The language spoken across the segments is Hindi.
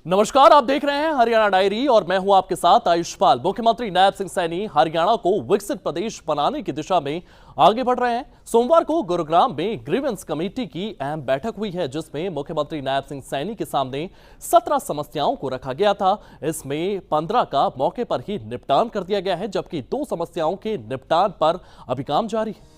नमस्कार, आप देख रहे हैं हरियाणा डायरी और मैं हूं आपके साथ आयुष्पाल। मुख्यमंत्री नायब सिंह सैनी हरियाणा को विकसित प्रदेश बनाने की दिशा में आगे बढ़ रहे हैं। सोमवार को गुरुग्राम में ग्रीवेंस कमेटी की अहम बैठक हुई है, जिसमें मुख्यमंत्री नायब सिंह सैनी के सामने 17 समस्याओं को रखा गया था। इसमें 15 का मौके पर ही निपटान कर दिया गया है, जबकि 2 समस्याओं के निपटान पर अभी काम जारी है।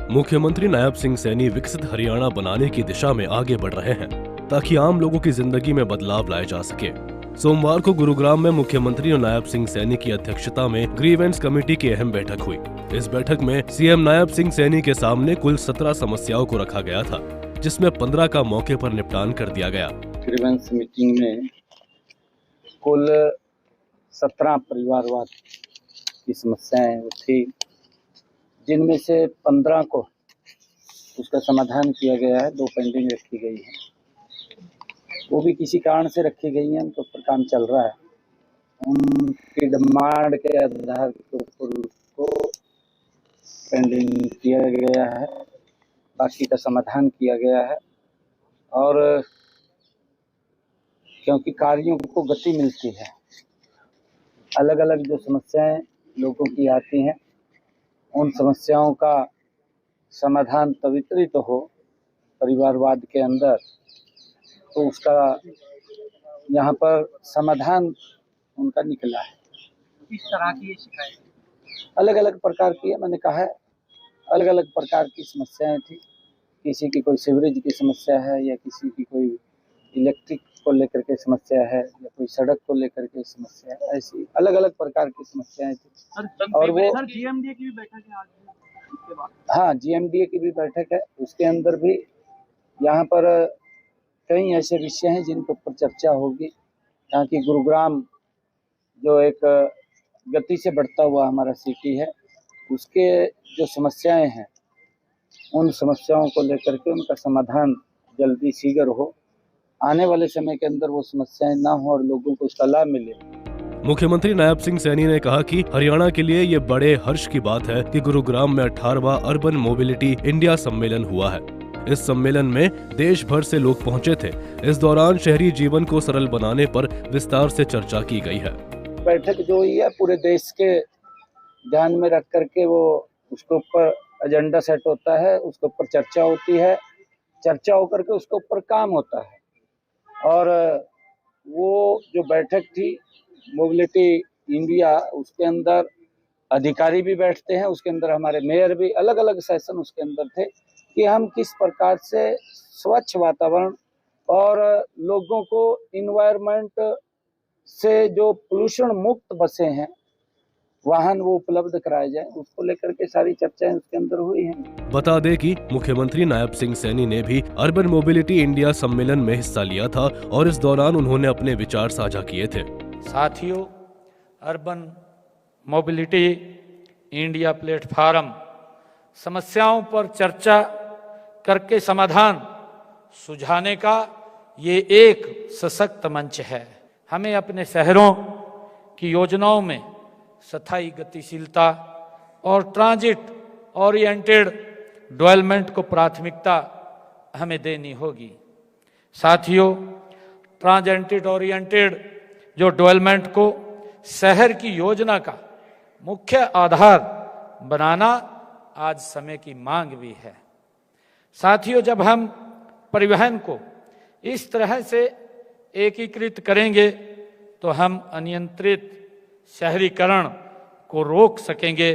मुख्यमंत्री नायब सिंह सैनी विकसित हरियाणा बनाने की दिशा में आगे बढ़ रहे हैं, ताकि आम लोगों की जिंदगी में बदलाव लाए जा सके। सोमवार को गुरुग्राम में मुख्यमंत्री नायब सिंह सैनी की अध्यक्षता में ग्रीवेंस कमेटी की अहम बैठक हुई। इस बैठक में सीएम नायब सिंह सैनी के सामने कुल 17 समस्याओं को रखा गया था, जिसमें 15 का मौके पर निपटान कर दिया गया। ग्रीवेंस मीटिंग में कुल 17 परिवारवाद की समस्याएं थी, जिनमें से 15 को उसका समाधान किया गया है। 2 पेंडिंग रखी गई है, वो भी किसी कारण से रखी गई हैं, उनके ऊपर काम चल रहा है। उनकी डिमांड के आधार के ऊपर उसको पेंडिंग किया गया है, बाकी का समाधान किया गया है। और क्योंकि कार्यों को गति मिलती है, अलग अलग जो समस्याएं लोगों की आती हैं, उन समस्याओं का समाधान त्वरित हो परिवारवाद के अंदर, तो उसका यहाँ पर समाधान उनका निकला है। इस तरह की शिकायत अलग अलग प्रकार की है, मैंने कहा है, अलग अलग प्रकार की समस्याएं थी। किसी की कोई सीवरेज की समस्या है, या किसी की कोई इलेक्ट्रिक को लेकर के समस्या है, या कोई सड़क को लेकर के समस्या है। ऐसी अलग अलग प्रकार की समस्याएं थी। और वो जीएमडीए की भी बैठक है आज के बाद। हाँ, जीएमडीए की भी बैठक है। उसके अंदर भी यहाँ पर कई ऐसे विषय हैं जिनके ऊपर चर्चा होगी, ताकि गुरुग्राम जो एक गति से बढ़ता हुआ हमारा सिटी है, उसके जो समस्याएं हैं, उन समस्याओं को लेकर के उनका समाधान जल्दी शीघ्र हो, आने वाले समय के अंदर वो समस्याएं ना हो और लोगों को उसका लाभ मिले। मुख्यमंत्री नायब सिंह सैनी ने कहा कि हरियाणा के लिए ये बड़े हर्ष की बात है कि गुरुग्राम में 18वां अर्बन मोबिलिटी इंडिया सम्मेलन हुआ है। इस सम्मेलन में देश भर से लोग पहुंचे थे। इस दौरान शहरी जीवन को सरल बनाने पर विस्तार से चर्चा की गई है। बैठक जो हुई है, पूरे देश के ध्यान में रख करके वो उसके ऊपर एजेंडा सेट होता है, उसके ऊपर चर्चा होती है, चर्चा होकर के उसके ऊपर काम होता है। और वो जो बैठक थी मोबिलिटी इंडिया, उसके अंदर अधिकारी भी बैठते हैं, उसके अंदर हमारे मेयर भी, अलग अलग सेशन उसके अंदर थे कि हम किस प्रकार से स्वच्छ वातावरण और लोगों को इन्वायरमेंट से जो पोल्यूशन मुक्त बसें हैं, वाहन वो उपलब्ध कराए जाए, उसको लेकर के सारी चर्चाएं उसके अंदर हुई हैं। बता दें कि मुख्यमंत्री नायब सिंह सैनी ने भी अर्बन मोबिलिटी इंडिया सम्मेलन में हिस्सा लिया था और इस दौरान उन्होंने अपने विचार साझा किए थे। साथियों, अर्बन मोबिलिटी इंडिया प्लेटफॉर्म समस्याओं पर चर्चा करके समाधान सुझाने का ये एक सशक्त मंच है। हमें अपने शहरों की योजनाओं में स्थायी गतिशीलता और ट्रांजिट ओरिएंटेड डेवलपमेंट को प्राथमिकता हमें देनी होगी। साथियों, ट्रांजिट ओरिएंटेड जो डेवलपमेंट को शहर की योजना का मुख्य आधार बनाना आज समय की मांग भी है। साथियों, जब हम परिवहन को इस तरह से एकीकृत करेंगे तो हम अनियंत्रित शहरीकरण को रोक सकेंगे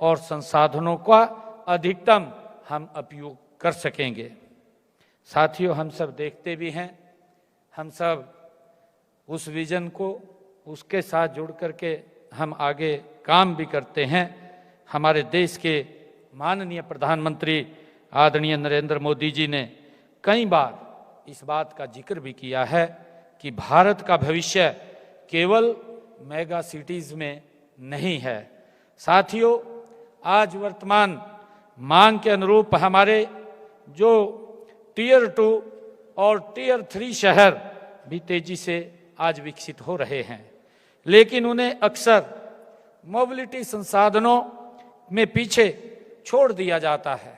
और संसाधनों का अधिकतम हम उपयोग कर सकेंगे। साथियों, हम सब देखते भी हैं, हम सब उस विजन को उसके साथ जुड़ करके हम आगे काम भी करते हैं। हमारे देश के माननीय प्रधानमंत्री आदरणीय नरेंद्र मोदी जी ने कई बार इस बात का जिक्र भी किया है कि भारत का भविष्य केवल मेगा सिटीज में नहीं है। साथियों, आज वर्तमान मांग के अनुरूप हमारे जो टियर 2 और टियर 3 शहर भी तेजी से आज विकसित हो रहे हैं, लेकिन उन्हें अक्सर मोबिलिटी संसाधनों में पीछे छोड़ दिया जाता है।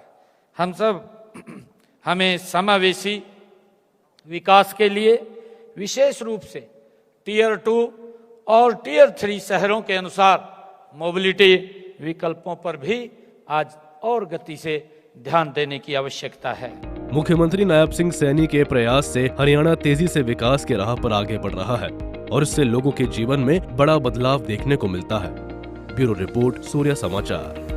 हम सब हमें समावेशी विकास के लिए विशेष रूप से टियर 2 और टियर 3 शहरों के अनुसार मोबिलिटी विकल्पों पर भी आज और गति से ध्यान देने की आवश्यकता है। मुख्यमंत्री नायब सिंह सैनी के प्रयास से हरियाणा तेजी से विकास के राह पर आगे बढ़ रहा है और इससे लोगों के जीवन में बड़ा बदलाव देखने को मिलता है। ब्यूरो रिपोर्ट, सूर्य समाचार।